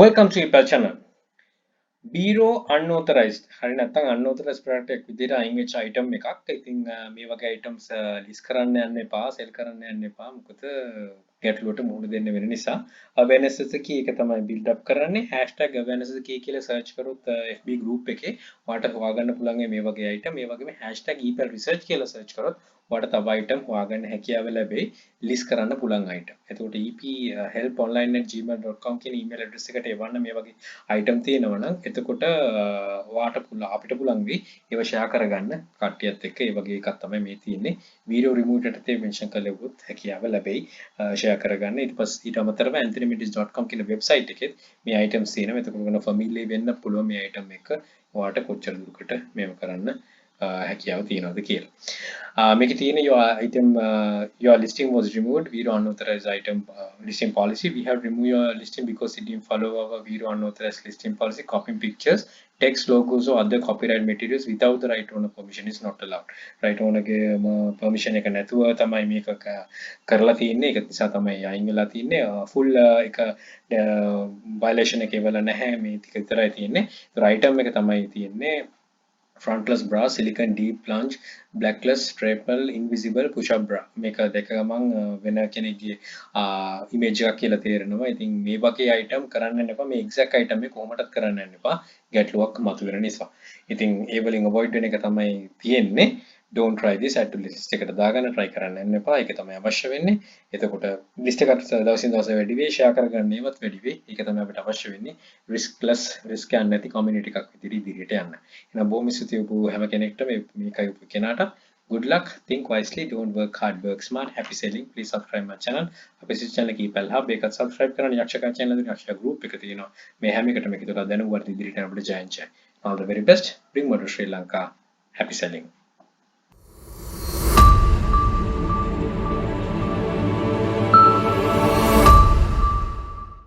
Welcome to epal channel. Bureau unauthorized. හරි නැත්නම් unauthorized product එකක් විදිහට අයින් වෙච්ච item එකක්. ඉතින් මේ වගේ items list කරන්න යන්න එපා, sell කරන්න යන්න එපා. මොකද ගැටලුවට මුහුණ දෙන්න වෙන නිසා. awareness key එක තමයි build up කරන්නේ. #awareness key කියලා search කරොත් FB group එකේ ඔයාලට හොයාගන්න පුළුවන් මේ වගේ item. මේ වගේම #epal research කියලා search කරොත් ඔයාලට තව item හොයාගන්න හැකියාව ලැබෙයි list කරන්න පුළුවන් item. එතකොට ephelponline@gmail.com කියන email address එකට එවන්න මේ වගේ item තියෙනවා නම් එතකොට ඔයාට අපිට පුළුවන් වෙයි ඒව share කරගන්න කට්ටියත් එක්ක. ඒ වගේ එකක් තමයි මේ තියෙන්නේ. video remote එකේ mention කළොත් හැකියාව ලැබෙයි share කරගන්න. ඊට අමතරව anthonymendis.com කියන website එකෙත් මේ items තියෙනවා. එතකොට ඔයගොල්ලෝ familiar වෙන්න පුළුවන් මේ item එක ඔයාට කොච්චර දුරකට මේව කරන්න හැකියාව තියෙනවද කියලා. මේකේ තියෙන your listing was removed. We don't unauthorized item listing policy. We have removed your listing because it didn't follow our we don't unauthorized listing policy. Copying pictures, text, logos or other copyright materials without the right owner permission is not allowed. Right owner ගේ permission එක නැතුව තමයි මේක කරලා තියෙන්නේ. ඒක නිසා තමයි අයින් වෙලා තියෙන්නේ. full එක violation එක එවලා නැහැ. මේ ටික විතරයි තියෙන්නේ. ඒතර item එක තමයි තියෙන්නේ frontless bra, silicone deep plunge, blackless, staple, invisible push-up bra. මේක දෙක ගමන් වෙන කෙනෙක්ගේ image එකක් කියලා තේරෙනවා. ඉතින් මේ වගේ item කරන්න යන්න එපා. මේ exact item එක කොහොමදත් කරන්න යන්න එපා. ගැටලුවක් මතුවෙන නිසා. ඉතින් ඒ වලින් avoid වෙන එක තමයි තියෙන්නේ. Don't try this. add to list එකට දාගන්න try කරන්න යන්න එපා. ඒක තමයි අවශ්‍ය වෙන්නේ. එතකොට list එකට දවසින් දවස වැඩි වෙයි, share කරගන්න ඒවත් වැඩි වෙයි. ඒක තමයි අපිට අවශ්‍ය වෙන්නේ. risk යන්නේ නැති community එකක් විදිහට ඉදිරියට යන්න. එහෙනම් බොහොම ස්තුතියි ඔබ හැම කෙනෙක්ටම මේකයි ඔබ කෙනාට. Good luck. Think wisely. Don't work hard. Work smart. Happy selling. Please subscribe my channel. අපේ channel එක epal hub එකත් subscribe කරන්න. යක්ෂකා channel එකේ යක්ෂකා group එක තියෙනවා. මේ හැම එකටම එකතු වෙලා දැනුවත් ඉදිරියට යන්න අපිට join. All the very best. Bring more to Sri Lanka. Happy selling.